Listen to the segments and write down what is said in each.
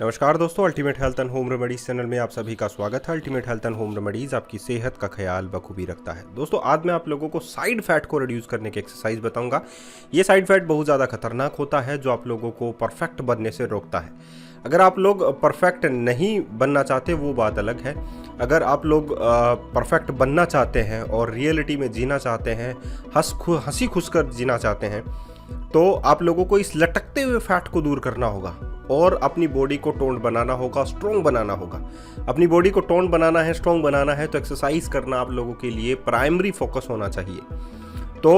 नमस्कार दोस्तों, ultimate health and home remedies channel में आप सभी का स्वागत है। Ultimate health and home remedies आपकी सेहत का ख्याल बखूबी रखता है। दोस्तों, आज मैं आप लोगों को साइड फैट को रिड्यूस करने की एक्सरसाइज बताऊंगा। ये साइड फैट बहुत ज़्यादा खतरनाक होता है जो आप लोगों को परफेक्ट बनने से रोकता है। अगर आप लोग परफेक्ट नहीं बनना चाहते वो बात अलग है। अगर आप लोग परफेक्ट बनना चाहते हैं और रियलिटी में जीना चाहते हैं, हंसी खुश कर जीना चाहते हैं, तो आप लोगों को इस लटकते हुए फैट को दूर करना होगा और अपनी बॉडी को टोन्ड बनाना होगा, स्ट्रॉन्ग बनाना होगा। अपनी बॉडी को टोन्ड बनाना है, स्ट्रॉन्ग बनाना है तो एक्सरसाइज करना आप लोगों के लिए प्राइमरी फोकस होना चाहिए। तो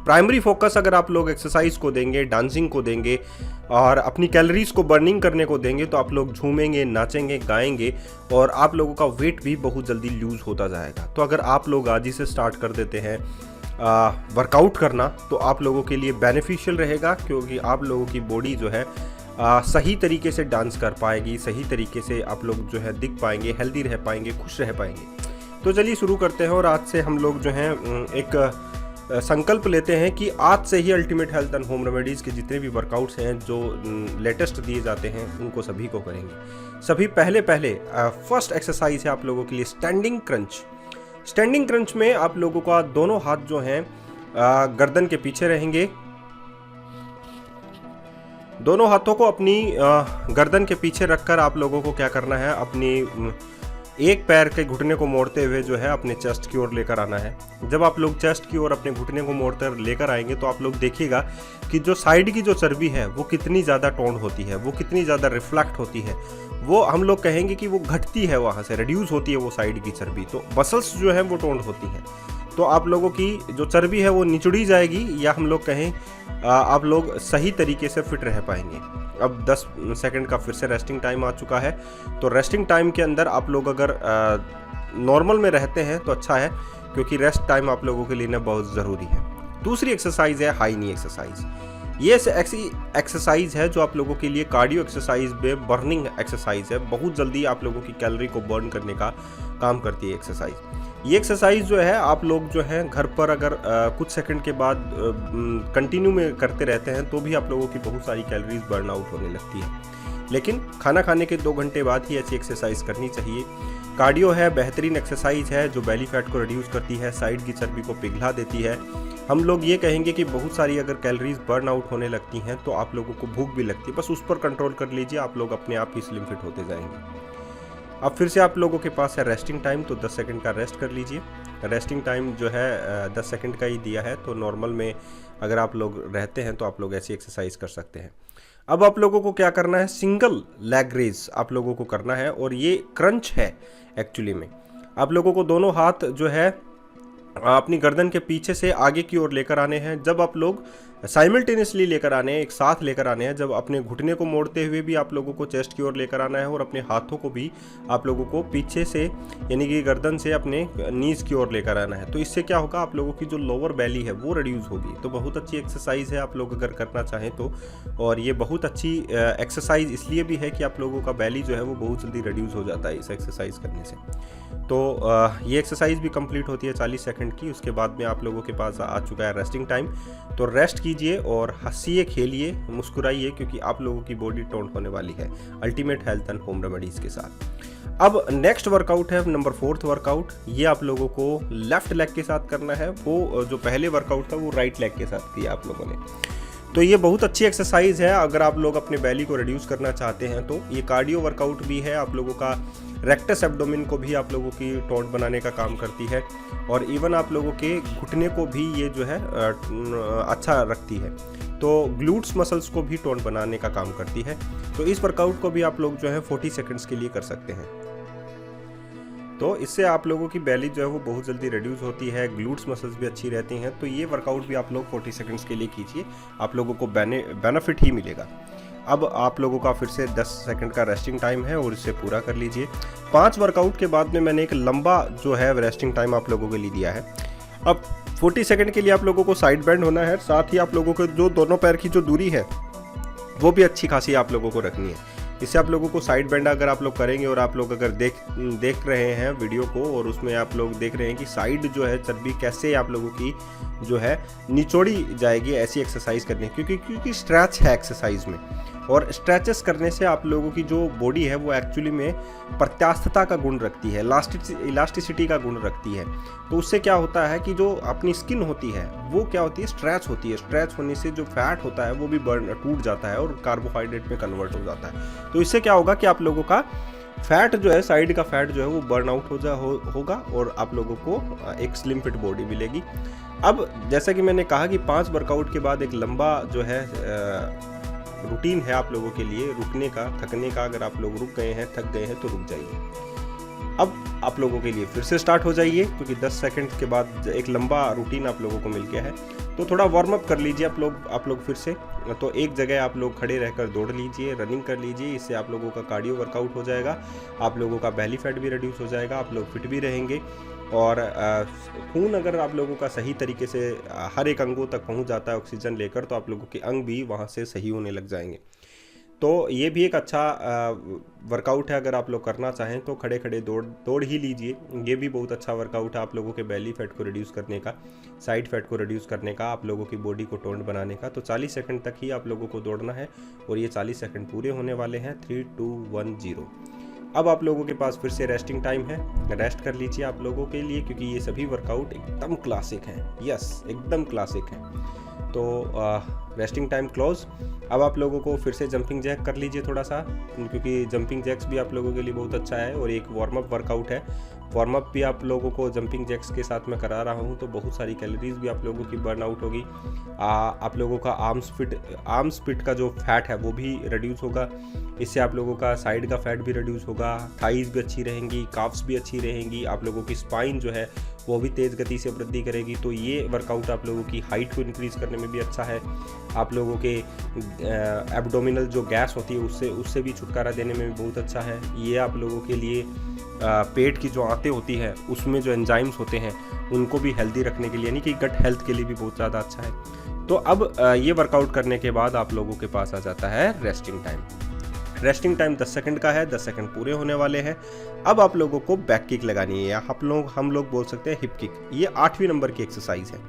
प्राइमरी फोकस अगर आप लोग एक्सरसाइज को देंगे, डांसिंग को देंगे और अपनी कैलोरीज को बर्निंग करने को देंगे तो आप लोग झूमेंगे, नाचेंगे, गाएंगे और आप लोगों का वेट भी बहुत जल्दी लूज होता जाएगा। तो अगर आप लोग आज ही से स्टार्ट कर देते हैं वर्कआउट करना तो आप लोगों के लिए बेनिफिशियल रहेगा, क्योंकि आप लोगों की बॉडी जो है सही तरीके से डांस कर पाएगी, सही तरीके से आप लोग जो है दिख पाएंगे, हेल्दी रह पाएंगे, खुश रह पाएंगे। तो चलिए शुरू करते हैं और आज से हम लोग जो हैं एक संकल्प लेते हैं कि आज से ही ultimate health and home remedies के जितने भी वर्कआउट्स हैं जो लेटेस्ट दिए जाते हैं उनको सभी को करेंगे। सभी पहले फर्स्ट एक्सरसाइज है आप लोगों के लिए स्टैंडिंग क्रंच। स्टैंडिंग क्रंच में आप लोगों का दोनों हाथ जो हैं गर्दन के पीछे रहेंगे। दोनों हाथों को अपनी गर्दन के पीछे रखकर आप लोगों को क्या करना है, अपनी एक पैर के घुटने को मोड़ते हुए जो है अपने चेस्ट की ओर लेकर आना है। जब आप लोग चेस्ट की ओर अपने घुटने को मोड़कर लेकर आएंगे तो आप लोग देखिएगा कि जो साइड की जो चर्बी है वो कितनी ज़्यादा टोन होती है, वो कितनी ज़्यादा रिफ्लेक्ट होती है। वो हम लोग कहेंगे कि वो घटती है, वहाँ से रिड्यूस होती है वो साइड की चर्बी। तो मसल्स जो है वो टोन होती हैं। तो आप लोगों की जो चर्बी है वो निचुड़ी जाएगी, या हम लोग कहें आप लोग सही तरीके से फिट रह पाएंगे। अब 10 सेकंड का फिर से रेस्टिंग टाइम आ चुका है। तो रेस्टिंग टाइम के अंदर आप लोग अगर नॉर्मल में रहते हैं तो अच्छा है, क्योंकि रेस्ट टाइम आप लोगों के लिए ना बहुत ज़रूरी है। दूसरी एक्सरसाइज है हाई नी एक्सरसाइज। ये ऐसी एक्सरसाइज है जो आप लोगों के लिए कार्डियो एक्सरसाइज में बर्निंग एक्सरसाइज है। बहुत जल्दी आप लोगों की कैलोरी को बर्न करने का काम करती है एक्सरसाइज। ये एक्सरसाइज जो है आप लोग जो है घर पर अगर कुछ सेकंड के बाद कंटिन्यू में करते रहते हैं तो भी आप लोगों की बहुत सारी कैलोरीज बर्न आउट होने लगती है। लेकिन खाना खाने के 2 घंटे बाद ही ऐसी एक्सरसाइज करनी चाहिए। कार्डियो है, बेहतरीन एक्सरसाइज है जो बेली फैट को रिड्यूस करती है, साइड की चर्बी को पिघला देती है। हम लोग ये कहेंगे कि बहुत सारी अगर कैलोरीज बर्न आउट होने लगती हैं तो आप लोगों को भूख भी लगती है, बस उस पर कंट्रोल कर लीजिए, आप लोग अपने आप ही स्लिम फिट होते जाएंगे। अब फिर से आप लोगों के पास है रेस्टिंग टाइम, तो 10 सेकंड का रेस्ट कर लीजिए। रेस्टिंग टाइम जो है 10 सेकंड का ही दिया है, तो नॉर्मल में अगर आप लोग रहते हैं तो आप लोग ऐसी एक्सरसाइज कर सकते हैं। अब आप लोगों को क्या करना है, सिंगल लेग रेज आप लोगों को करना है और ये क्रंच है एक्चुअली में। आप लोगों को दोनों हाथ जो है अपनी गर्दन के पीछे से आगे की ओर लेकर आने हैं। जब आप लोग साइमल्टेनियसली लेकर आने हैं, एक साथ लेकर आने हैं, जब अपने घुटने को मोड़ते हुए भी आप लोगों को चेस्ट की ओर लेकर आना है और अपने हाथों को भी आप लोगों को पीछे से यानी कि गर्दन से अपने नीज की ओर लेकर आना है। तो इससे क्या होगा, आप लोगों की जो लोअर बैली है वो रिड्यूस होगी। तो बहुत अच्छी एक्सरसाइज है आप लोग अगर करना चाहें तो। और ये बहुत अच्छी एक्सरसाइज इसलिए भी है कि आप लोगों का बैली जो है वो बहुत जल्दी रिड्यूस हो जाता है इस एक्सरसाइज करने से। तो ये एक्सरसाइज भी कंप्लीट होती है 40 सेकंड की। उसके बाद में आप लोगों के पास आ चुका है रेस्टिंग टाइम। तो रेस्ट कीजिए और हंसिए, खेलिए, मुस्कुराइए, क्योंकि आप लोगों की बॉडी टोन होने वाली है ultimate health and home remedies के साथ। अब नेक्स्ट वर्कआउट है नंबर 4th वर्कआउट। ये आप लोगों को लेफ्ट लेग के साथ करना है। वो जो पहले वर्कआउट था वो राइट लेग के साथ किया आप लोगों ने। तो ये बहुत अच्छी एक्सरसाइज है अगर आप लोग अपने बैली को रिड्यूस करना चाहते हैं तो। ये कार्डियो वर्कआउट भी है, आप लोगों का रेक्टस एब्डोमेन को भी आप लोगों की टोन बनाने का काम करती है और इवन आप लोगों के घुटने को भी ये जो है अच्छा रखती है। तो ग्लूट्स मसल्स को भी टोन बनाने का काम करती है। तो इस वर्कआउट को भी आप लोग जो है 40 सेकंड्स के लिए कर सकते हैं। तो इससे आप लोगों की बैली जो है वो बहुत जल्दी रिड्यूस होती है, ग्लूट्स मसल्स भी अच्छी रहती हैं। तो ये वर्कआउट भी आप लोग 40 सेकंड्स के लिए कीजिए, आप लोगों को बेनिफिट ही मिलेगा। अब आप लोगों का फिर से 10 सेकंड का रेस्टिंग टाइम है और इसे पूरा कर लीजिए। 5 वर्कआउट के बाद में मैंने एक लंबा जो है रेस्टिंग टाइम आप लोगों के लिए दिया है। अब 40 सेकंड के लिए आप लोगों को साइड बेंड होना है, साथ ही आप लोगों को जो दोनों पैर की जो दूरी है वो भी अच्छी खासी आप लोगों को रखनी है। इससे आप लोगों को साइड बेंड अगर आप लोग करेंगे और आप लोग अगर देख रहे हैं वीडियो को और उसमें आप लोग देख रहे हैं कि साइड जो है चर्बी कैसे आप लोगों की जो है निचोड़ी जाएगी ऐसी एक्सरसाइज करनी है, क्योंकि स्ट्रेच है एक्सरसाइज में। और स्ट्रेचेस करने से आप लोगों की जो बॉडी है वो एक्चुअली में प्रत्यास्थता का गुण रखती है, इलास्टिसिटी का गुण रखती है। तो उससे क्या होता है कि जो अपनी स्किन होती है वो क्या होती है, स्ट्रेच होती है। स्ट्रेच होने से जो फैट होता है वो भी टूट जाता है और कार्बोहाइड्रेट में कन्वर्ट हो जाता है। तो इससे क्या होगा कि आप लोगों का फैट जो है, साइड का फैट जो है वो बर्न आउट होगा और आप लोगों को एक स्लिम फिट बॉडी मिलेगी। अब जैसा कि मैंने कहा कि 5 वर्कआउट के बाद एक लंबा जो है रूटीन है आप लोगों के लिए रुकने का, थकने का। अगर आप लोग रुक गए हैं, थक गए हैं तो रुक जाइए। अब आप लोगों के लिए फिर से स्टार्ट हो जाइए, क्योंकि 10 सेकंड के बाद एक लंबा रूटीन आप लोगों को मिल गया है। तो थोड़ा वार्म अप कर लीजिए आप लोग फिर से। तो एक जगह आप लोग खड़े रहकर दौड़ लीजिए, रनिंग कर लीजिए। इससे आप लोगों का कार्डियो वर्कआउट हो जाएगा, आप लोगों का बेली फैट भी रिड्यूस हो जाएगा, आप लोग फिट भी रहेंगे। और खून अगर आप लोगों का सही तरीके से हर एक अंगों तक पहुंच जाता है ऑक्सीजन लेकर, तो आप लोगों के अंग भी वहां से सही होने लग जाएंगे। तो ये भी एक अच्छा वर्कआउट है। अगर आप लोग करना चाहें तो खड़े खड़े दौड़ ही लीजिए। ये भी बहुत अच्छा वर्कआउट है आप लोगों के बेली फैट को रिड्यूस करने का, साइड फैट को रिड्यूस करने का, आप लोगों की बॉडी को टोन्ड बनाने का। तो 40 सेकंड तक ही आप लोगों को दौड़ना है और ये 40 सेकंड पूरे होने वाले हैं। 3, 2, 1, 0। अब आप लोगों के पास फिर से रेस्टिंग टाइम है, रेस्ट कर लीजिए आप लोगों के लिए, क्योंकि ये सभी वर्कआउट एकदम क्लासिक हैं। यस, एकदम क्लासिक हैं। तो रेस्टिंग टाइम क्लोज। अब आप लोगों को फिर से जंपिंग जैक कर लीजिए थोड़ा सा, क्योंकि जंपिंग जैक्स भी आप लोगों के लिए बहुत अच्छा है और एक वार्म अप वर्कआउट है। वार्म अप भी आप लोगों को जंपिंग जैक्स के साथ मैं करा रहा हूँ, तो बहुत सारी कैलोरीज भी आप लोगों की बर्न आउट होगी। आप लोगों का आर्म्स फिट का जो फैट है वो भी रिड्यूस होगा। इससे आप लोगों का साइड का फैट भी रिड्यूस होगा, थाइज भी अच्छी रहेंगी, काफ्स भी अच्छी रहेंगी, आप लोगों की स्पाइन जो है वो भी तेज़ गति से वृद्धि करेगी। तो ये वर्कआउट आप लोगों की हाइट को इंक्रीज़ करने में भी अच्छा है। आप लोगों के एब्डोमिनल जो गैस होती है उससे भी छुटकारा देने में भी बहुत अच्छा है। ये आप लोगों के लिए पेट की जो आंतें होती है उसमें जो एंजाइम्स होते हैं उनको भी हेल्दी रखने के लिए, यानी कि गट हेल्थ के लिए भी बहुत ज़्यादा अच्छा है। तो अब ये वर्कआउट करने के बाद आप लोगों के पास आ जाता है resting time. Resting time 10 second का है, 10 सेकंड पूरे होने वाले हैं। अब आप लोगों को बैक किक लगानी है, या हम लोग बोल सकते हैं हिप किक। ये 8वीं नंबर की एक्सरसाइज है।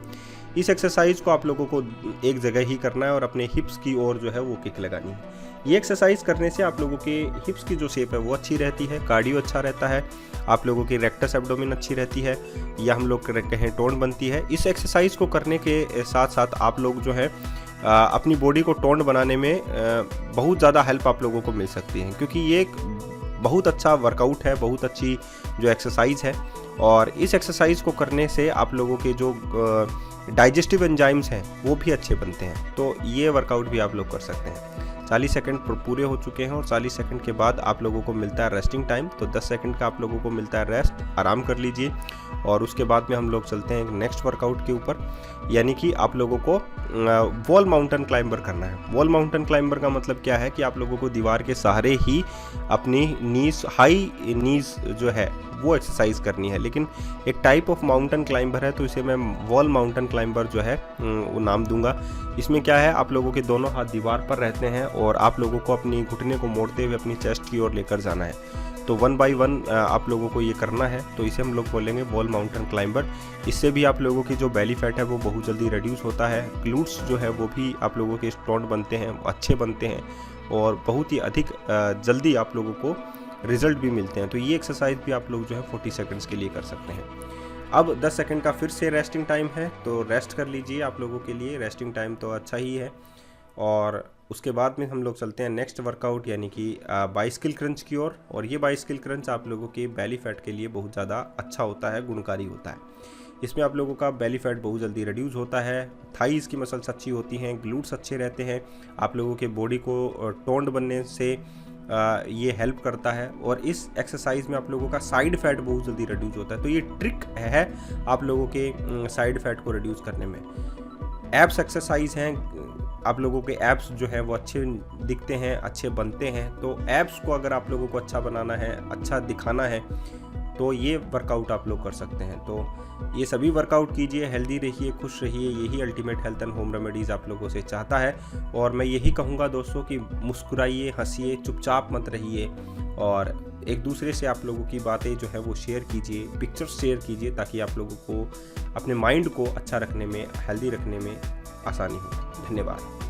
इस एक्सरसाइज को आप लोगों को एक जगह ही करना है और अपने हिप्स की ओर जो है वो किक लगानी है। ये एक्सरसाइज करने से आप लोगों के हिप्स की जो शेप है वो अच्छी रहती है, कार्डियो अच्छा रहता है, आप लोगों की रेक्टस एब्डोमेन अच्छी रहती है, या हम लोग कहें टोन बनती है। इस एक्सरसाइज को करने के साथ साथ आप लोग जो है अपनी बॉडी को टोन्ड बनाने में बहुत ज़्यादा हेल्प आप लोगों को मिल सकती है, क्योंकि ये एक बहुत अच्छा वर्कआउट है, बहुत अच्छी जो एक्सरसाइज है। और इस एक्सरसाइज को करने से आप लोगों के जो डाइजेस्टिव एंजाइम्स हैं वो भी अच्छे बनते हैं। तो ये वर्कआउट भी आप लोग कर सकते हैं। 40 सेकंड पूरे हो चुके हैं और 40 सेकंड के बाद आप लोगों को मिलता है रेस्टिंग टाइम। तो 10 सेकंड का आप लोगों को मिलता है रेस्ट, आराम कर लीजिए। और उसके बाद में हम लोग चलते हैं नेक्स्ट वर्कआउट के ऊपर, यानी कि आप लोगों को वॉल माउंटेन क्लाइंबर करना है। वॉल माउंटेन क्लाइंबर का मतलब क्या है कि आप लोगों को दीवार के सहारे ही अपनी हाई नीज जो है वो एक्सरसाइज करनी है। लेकिन एक टाइप ऑफ माउंटेन क्लाइंबर है, तो इसे मैं वॉल माउंटेन क्लाइंबर जो है वो नाम दूंगा। इसमें क्या है, आप लोगों के दोनों हाथ दीवार पर रहते हैं और आप लोगों को अपनी घुटने को मोड़ते हुए अपनी चेस्ट की ओर लेकर जाना है। तो 1 बाय 1 आप लोगों को ये करना है। तो इसे हम लोग बोलेंगे वॉल माउंटेन क्लाइंबर। इससे भी आप लोगों की जो बेली फैट है वो बहुत जल्दी रिड्यूस होता है। ग्लूट्स जो है वो भी आप लोगों के स्ट्रॉन्ग बनते हैं, अच्छे बनते हैं और बहुत ही अधिक जल्दी आप लोगों को रिजल्ट भी मिलते हैं। तो ये एक्सरसाइज भी आप लोग जो है 40 सेकंड्स के लिए कर सकते हैं। अब 10 सेकंड का फिर से रेस्टिंग टाइम है, तो रेस्ट कर लीजिए। आप लोगों के लिए रेस्टिंग टाइम तो अच्छा ही है। और उसके बाद में हम लोग चलते हैं नेक्स्ट वर्कआउट, यानी कि बाइसिकल क्रंच की ओर। और ये बाइसिकल क्रंच आप लोगों के बेली फैट के लिए बहुत ज़्यादा अच्छा होता है, गुणकारी होता है। इसमें आप लोगों का बेली फैट बहुत जल्दी रिड्यूस होता है, थाइज़ की मसल्स अच्छी होती हैं, ग्लूट्स अच्छे रहते हैं, आप लोगों के बॉडी को टोन्ड बनने से ये हेल्प करता है। और इस एक्सरसाइज में आप लोगों का साइड फैट बहुत जल्दी रिड्यूस होता है। तो ये ट्रिक है आप लोगों के साइड फैट को रिड्यूस करने में। एब्स एक्सरसाइज हैं, आप लोगों के एब्स जो है वो अच्छे दिखते हैं, अच्छे बनते हैं। तो एब्स को अगर आप लोगों को अच्छा बनाना है, अच्छा दिखाना है, तो ये वर्कआउट आप लोग कर सकते हैं। तो ये सभी वर्कआउट कीजिए, हेल्दी रहिए, खुश रहिए। यही ultimate health and home remedies आप लोगों से चाहता है। और मैं यही कहूँगा दोस्तों कि मुस्कुराइए, हंसिए, चुपचाप मत रहिए और एक दूसरे से आप लोगों की बातें जो है वो शेयर कीजिए, पिक्चर्स शेयर कीजिए, ताकि आप लोगों को अपने माइंड को अच्छा रखने में, हेल्दी रखने में आसानी हो। धन्यवाद।